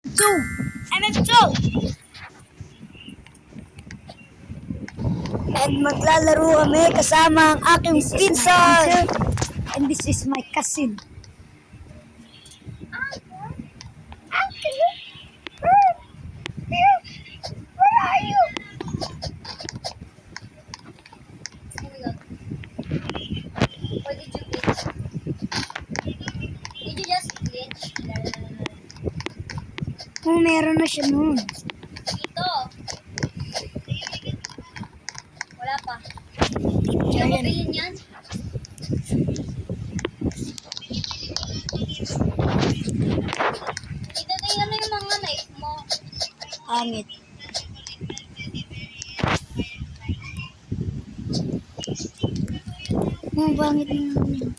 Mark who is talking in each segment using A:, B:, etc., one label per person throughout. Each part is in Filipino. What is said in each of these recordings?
A: Two. MF2. And maglalaro kami kasama ang aking pinsan. And this is my cousin. Where are you?
B: Or did you glitch? Did you just glitch?
A: Oh, meron na siya nun.
B: Dito. Wala pa. Hindi mo bilhin yan? Dito na yan yung mga knife mo.
A: Angit. Oh, bangit na yun.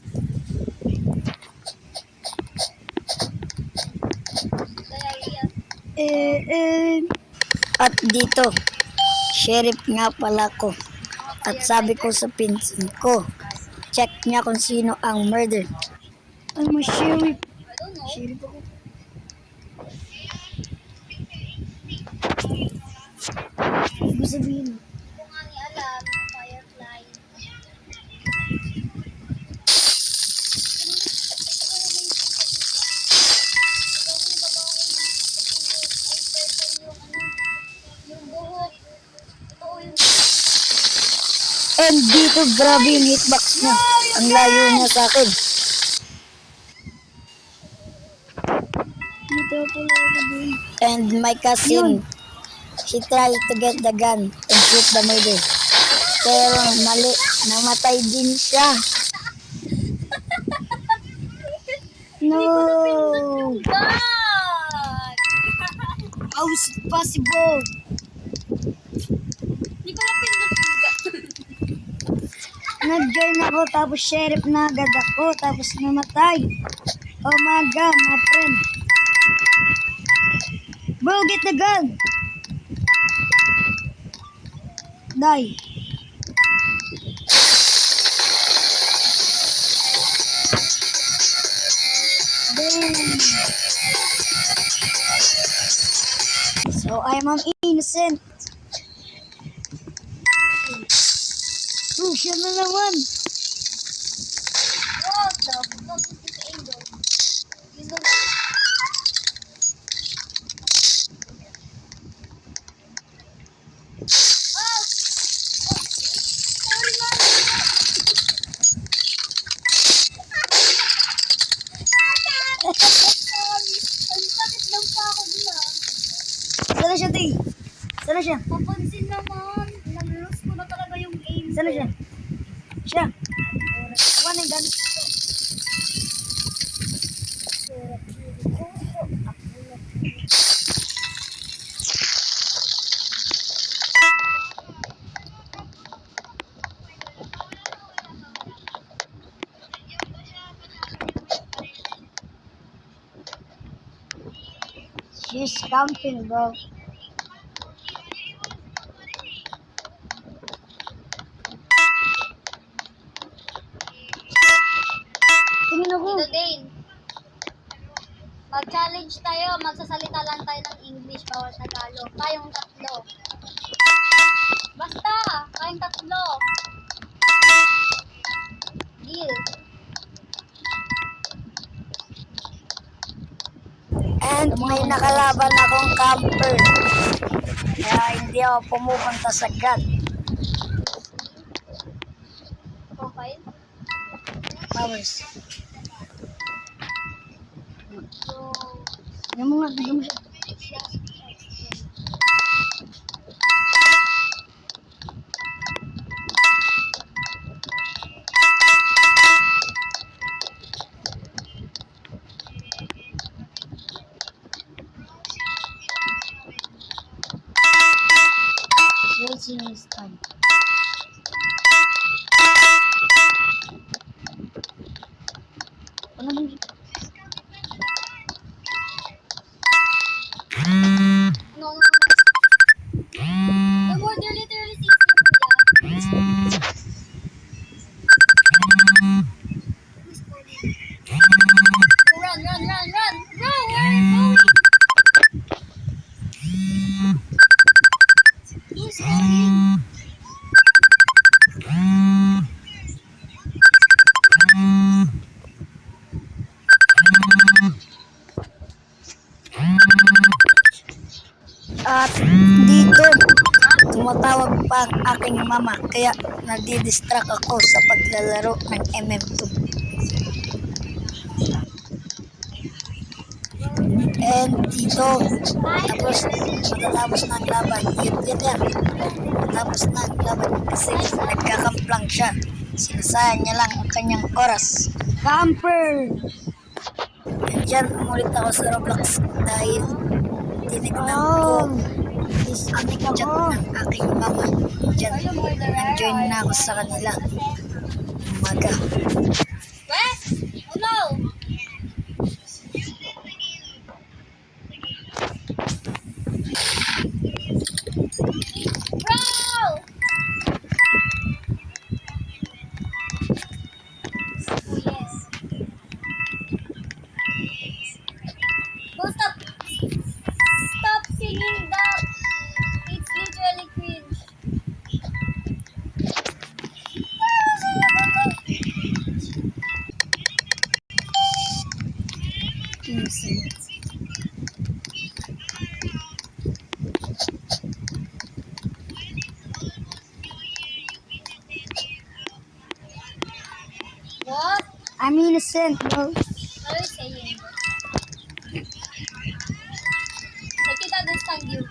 A: At dito, sheriff nga pala ko. At sabi ko sa pinsan ko, check niya kung sino ang murder. I'm a sheriff.
B: I don't know.
A: Sheriff ako. Ibig sabihin,
B: Kung nga ni alam, Firefly. Yung buhok. Ito yung
A: and dito grabe yung hitbox niya. Ang layo niya sa akin. Dito pala ako dun. And my cousin, she tried to get the gun and shoot the murder. Pero mali, namatay din siya. No!
B: God!
A: How is it possible?
B: Hindi ko na pindutugan.
A: Nag-join ako, tapos sheriff na agad ako, tapos namatay. Oh my God, my friend. Bro, get the gun. Die. Damn. So I'm an innocent. Oh, siya na naman.
B: What the fuck is this angle? You know, oh! Sorry, mom! Sorry. Ang sakit lang pa ako dun ah.
A: Sana siya, Tay? Sana siya?
B: Papansin naman. Nag-lose ko na talaga yung aim.
A: Sana siya? Siya. Ako na yung gamit. She's camping, bro. Tingin ako.
B: Dito din. Mag-challenge tayo. Magsasalita lang tayo ng English bawat Tagalog. Tayong tatlo. Basta. Tayong tatlo. Deal.
A: And may nakalaban akong camper. Kaya hindi ako pumupunta sa gun.
B: Profile.
A: Powers.
B: So,
A: Ano mo nga, bigyan mo siya. Wasting his time. Ano ba siya?
B: no. The border literally sees you, kuya. Run, run, run, run! Bro, where are you going?
A: At dito, tumatawag pa ang aking mama kaya nadidistract ako sa paglalaro ng MM2. And dito, matatapos na ang laban. Yan. Matapos na ang laban kasi nagkakamplang siya. Sinasayang niya lang ang kanyang oras. Camper! And dyan, umulit ako sa Roblox dahil tinignan ko ang chat ng aking mama. Dyan, nag-join na ako sa kanila. Umaga.
B: Wes? Hello? Bro! Oh, yes. Go, stop. Stop singing that. It's literally cringe. What?
A: I'm innocent, bro.
B: What are you saying? I can understand you.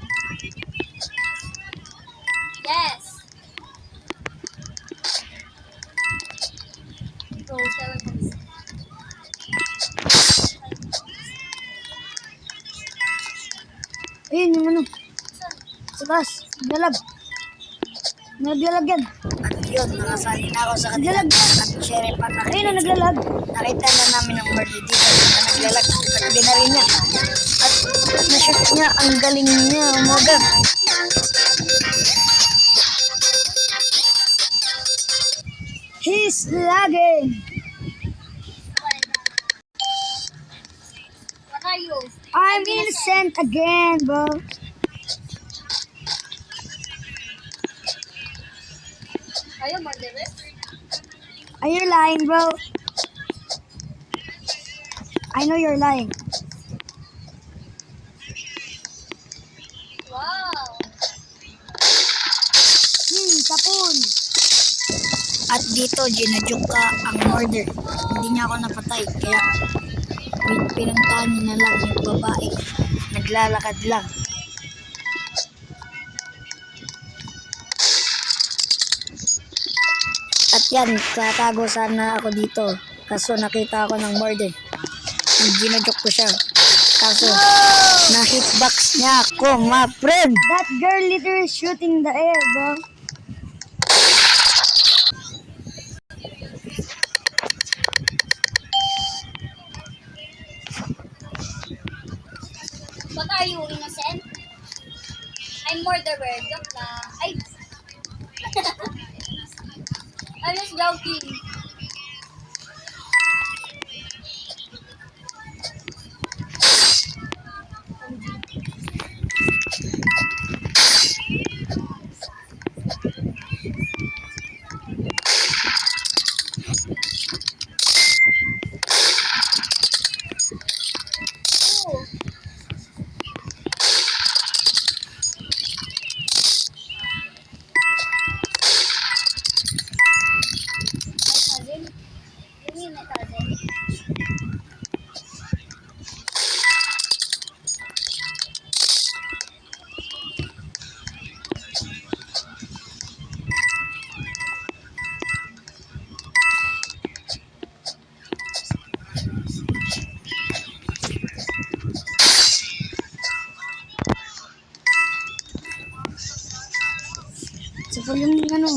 B: Yes. Bro, stay away from me.
A: Ayun yung ano,
B: Saan?
A: sa taas, naglalag. Naglalag yan. At yun, nakasali na ako sa kanila. At sheriff pa nakita. Ayun na, naglalag. Nakita na namin ang murder dito na naglalag. At binari niya. At na-shoot niya, ang galing niya, umaga. He's lagging.
B: What are you?
A: I'm innocent again, bro.
B: Are you murderous?
A: Are you lying, bro? I know you're lying.
B: Wow.
A: Tapon. At dito, ginajoke ka ang murder. Hindi niya ako napatay, kaya pinuntahan niya na lang yung babae. Naglalakad lang. At yan, tatago sana ako dito. Kaso nakita ako ng murder. Ginajoke ko siya. Kaso, na-hitbox niya ako, my friend. That girl literally shooting the air, bro.
B: What are you, innocent? I'm murderer. Joke lang. Ay! I'm just joking. Oh. My cousin? You mean my cousin?
A: So, yung ano,